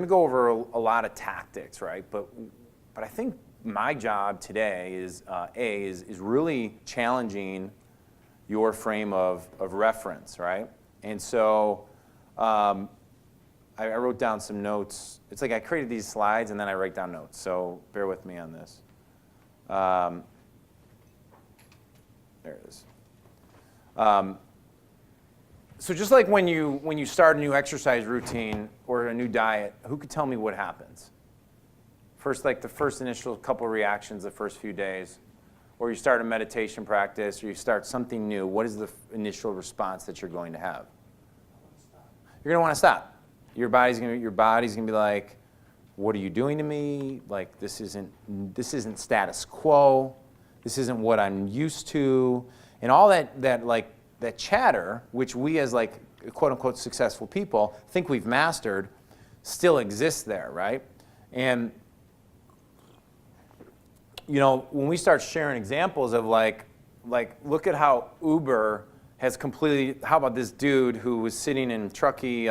to go over a lot of tactics, right? But I think my job today is is really challenging your frame of reference, right? And so I wrote down some notes. It's like I created these slides and then I write down notes. So bear with me on this. There it is. So just like when you start a new exercise routine or a new diet, who could tell me what happens? The first initial couple reactions the first few days, or you start a meditation practice, or you start something new, what is the initial response that you're going to have? You're going to want to stop. Your body's going to be like, what are you doing to me? Like, this isn't status quo. This isn't what I'm used to. And all that chatter, which we as like quote unquote successful people think we've mastered, still exists there, right? And you know, when we start sharing examples of like look at how Uber has completely, how about this dude who was sitting in Truckee,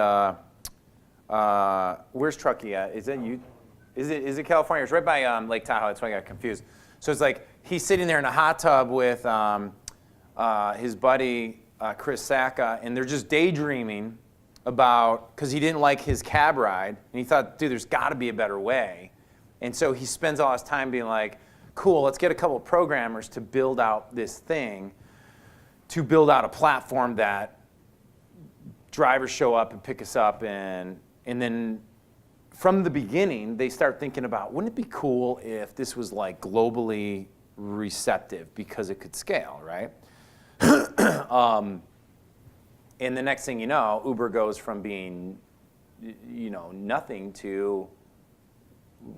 where's Truckee at? Is it California? It's right by Lake Tahoe, that's why I got confused. So it's like he's sitting there in a hot tub with his buddy Chris Sacca, and they're just daydreaming about, because he didn't like his cab ride, and he thought, dude, there's got to be a better way. And so he spends all his time being like, cool, let's get a couple of programmers to build out this thing, to build out a platform that drivers show up and pick us up, and then from the beginning, they start thinking about, wouldn't it be cool if this was like globally receptive because it could scale, right? And the next thing you know, Uber goes from being, you know, nothing to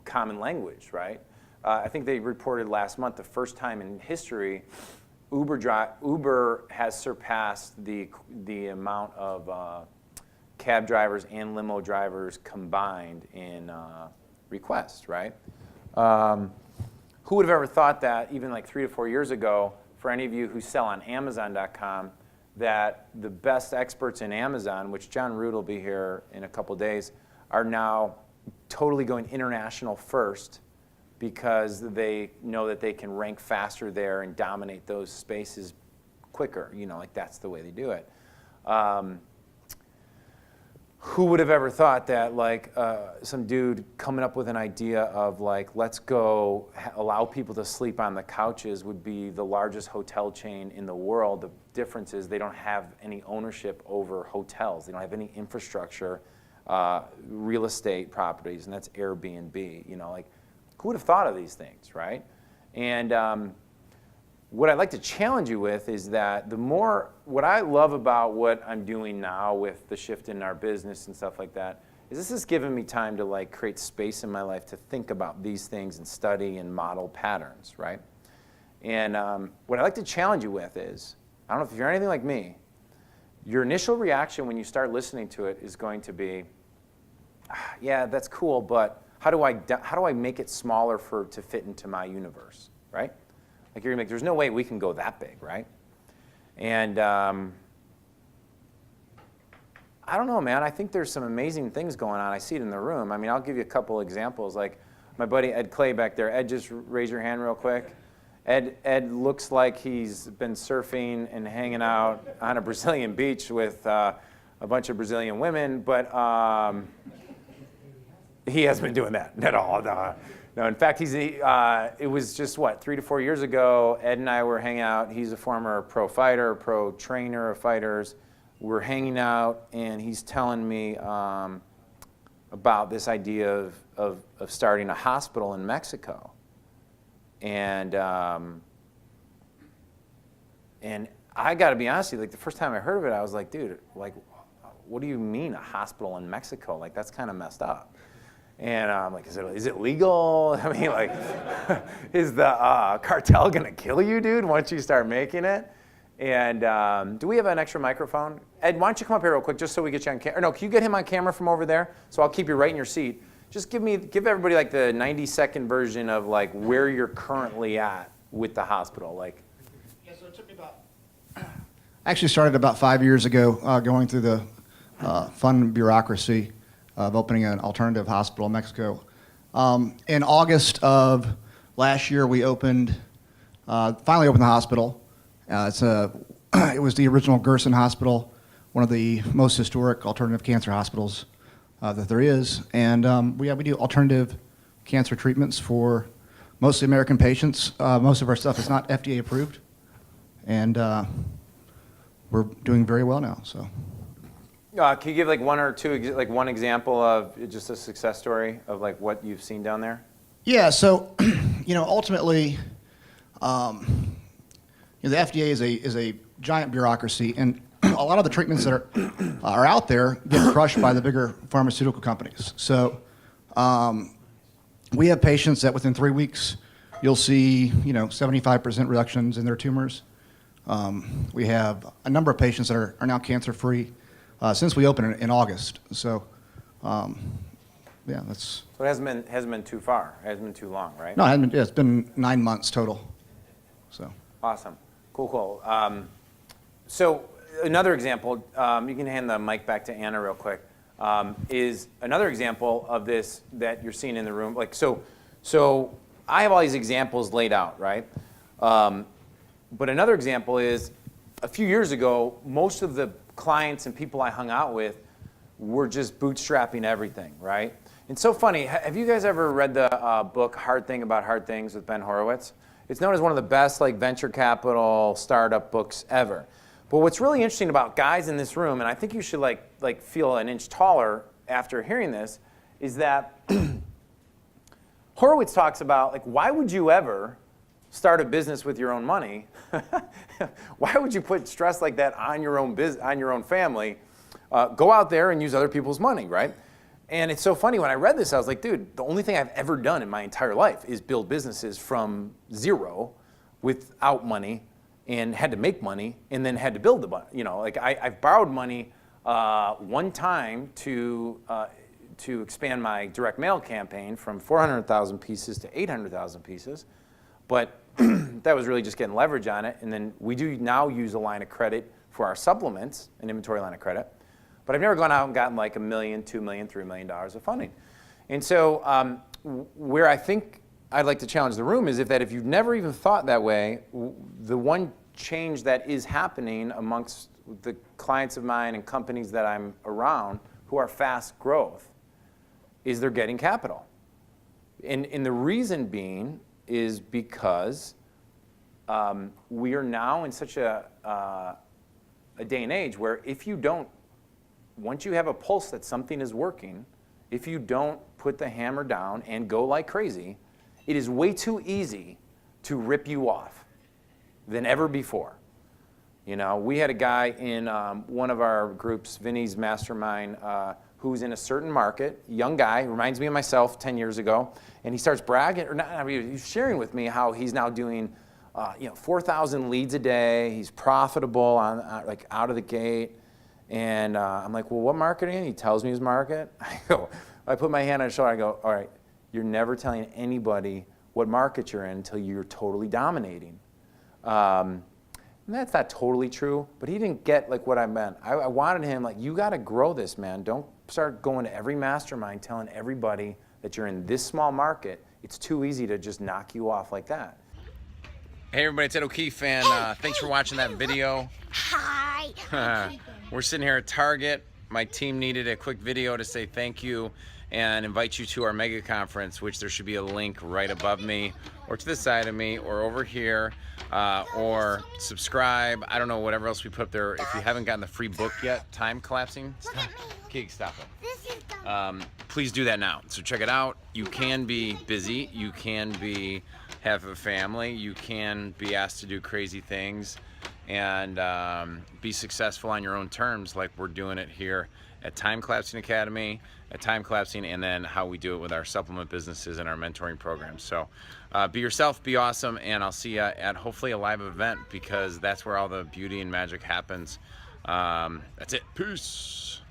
common language, right? I think they reported last month the first time in history Uber has surpassed the amount of cab drivers and limo drivers combined in requests, right? Who would have ever thought that even like 3 to 4 years ago, for any of you who sell on Amazon.com, that the best experts in Amazon, which John Root will be here in a couple days, are now totally going international first because they know that they can rank faster there and dominate those spaces quicker. You know, like that's the way they do it. Who would have ever thought that like some dude coming up with an idea of like, let's go allow people to sleep on the couches would be the largest hotel chain in the world. The difference is they don't have any ownership over hotels. They don't have any infrastructure, real estate properties, and that's Airbnb. You know, like who would have thought of these things, right? And what I'd like to challenge you with is that what I love about what I'm doing now with the shift in our business and stuff like that, is this has given me time to like create space in my life to think about these things and study and model patterns, right? And what I'd like to challenge you with is, I don't know if you're anything like me, your initial reaction when you start listening to it is going to be, yeah, that's cool, but how do I make it smaller to fit into my universe, right? Like you're gonna make, there's no way we can go that big, right? And I don't know, man. I think there's some amazing things going on. I see it in the room. I mean, I'll give you a couple examples. Like my buddy Ed Clay back there. Ed, just raise your hand real quick. Ed looks like he's been surfing and hanging out on a Brazilian beach with a bunch of Brazilian women, but he hasn't been doing that at all. No, in fact, it was just, 3 to 4 years ago, Ed and I were hanging out. He's a former pro fighter, pro trainer of fighters. We're hanging out, and he's telling me about this idea of starting a hospital in Mexico. And I got to be honest with you, like the first time I heard of it, I was like, dude, like, what do you mean a hospital in Mexico? Like, that's kind of messed up. And I'm like, is it legal? I mean, like, is the cartel gonna kill you, dude, once you start making it? And do we have an extra microphone? Ed, why don't you come up here real quick, just so we get you on camera. No, can you get him on camera from over there? So I'll keep you right in your seat. Just give everybody like the 90-second version of like where you're currently at with the hospital. Like, yeah, so it took me I actually started about 5 years ago, going through the fun bureaucracy. of opening an alternative hospital in Mexico. In August of last year, we finally opened the hospital. It was the original Gerson Hospital, one of the most historic alternative cancer hospitals that there is. And we do alternative cancer treatments for mostly American patients. Most of our stuff is not FDA approved, and we're doing very well now. So, can you give like one or two, like one example of just a success story of like what you've seen down there? Yeah. So, ultimately, the FDA is a giant bureaucracy, and a lot of the treatments that are out there get crushed by the bigger pharmaceutical companies. So. We have patients that within 3 weeks, you'll see 75% reductions in their tumors. We have a number of patients that are now cancer-free since we opened in August. So, yeah, that's. So it hasn't been too far. It hasn't been too long, right? No, it hasn't been. Yeah, it's been 9 months total. So. Awesome. Cool. So another example, you can hand the mic back to Anna real quick. Is another example of this that you're seeing in the room. Like so I have all these examples laid out, right? But another example is a few years ago, most of the clients and people I hung out with were just bootstrapping everything, right? It's so funny. Have you guys ever read the book Hard Thing About Hard Things with Ben Horowitz? It's known as one of the best like venture capital startup books ever. But what's really interesting about guys in this room, and I think you should like feel an inch taller after hearing this, is that Horowitz talks about like why would you ever start a business with your own money? Why would you put stress like that on your own on your own family? Go out there and use other people's money, right? And it's so funny when I read this, I was like, dude, the only thing I've ever done in my entire life is build businesses from zero without money. And had to make money, and then had to build the money. I've borrowed money one time to expand my direct mail campaign from 400,000 pieces to 800,000 pieces, but that was really just getting leverage on it. And then we do now use a line of credit for our supplements, an inventory line of credit, but I've never gone out and gotten like $1 million, $2 million, $3 million of funding. And so where I think I'd like to challenge the room is if you've never even thought that way, the one change that is happening amongst the clients of mine and companies that I'm around who are fast growth is they're getting capital. And the reason being is because we are now in such a day and age where once you have a pulse that something is working, if you don't put the hammer down and go like crazy, it is way too easy to rip you off than ever before. We had a guy in one of our groups, Vinny's mastermind, who's in a certain market, young guy, reminds me of myself 10 years ago, and he starts bragging, he's sharing with me how he's now doing 4,000 leads a day, he's profitable out of the gate, and I'm like, well, what market are you in? He tells me his market. I put my hand on his shoulder, I go, all right, you're never telling anybody what market you're in until you're totally dominating. And that's not totally true, but he didn't get like what I meant. I wanted him you got to grow this, man. Don't start going to every mastermind telling everybody that you're in this small market. It's too easy to just knock you off like that. Hey everybody, it's Ed O'Keefe, and thanks for watching that video. Hi. We're sitting here at Target. My team needed a quick video to say thank you and invite you to our mega conference, which there should be a link right above me or to the side of me or over here, or subscribe. I don't know, whatever else we put up there. If you haven't gotten the free book yet, Time Collapsing, stop it. Please do that now. So check it out. You can be busy. You can have a family. You can be asked to do crazy things and be successful on your own terms, like we're doing it here at Time Collapsing Academy, at Time Collapsing, and then how we do it with our supplement businesses and our mentoring programs. So be yourself, be awesome, and I'll see you at hopefully a live event, because that's where all the beauty and magic happens. That's it. Peace.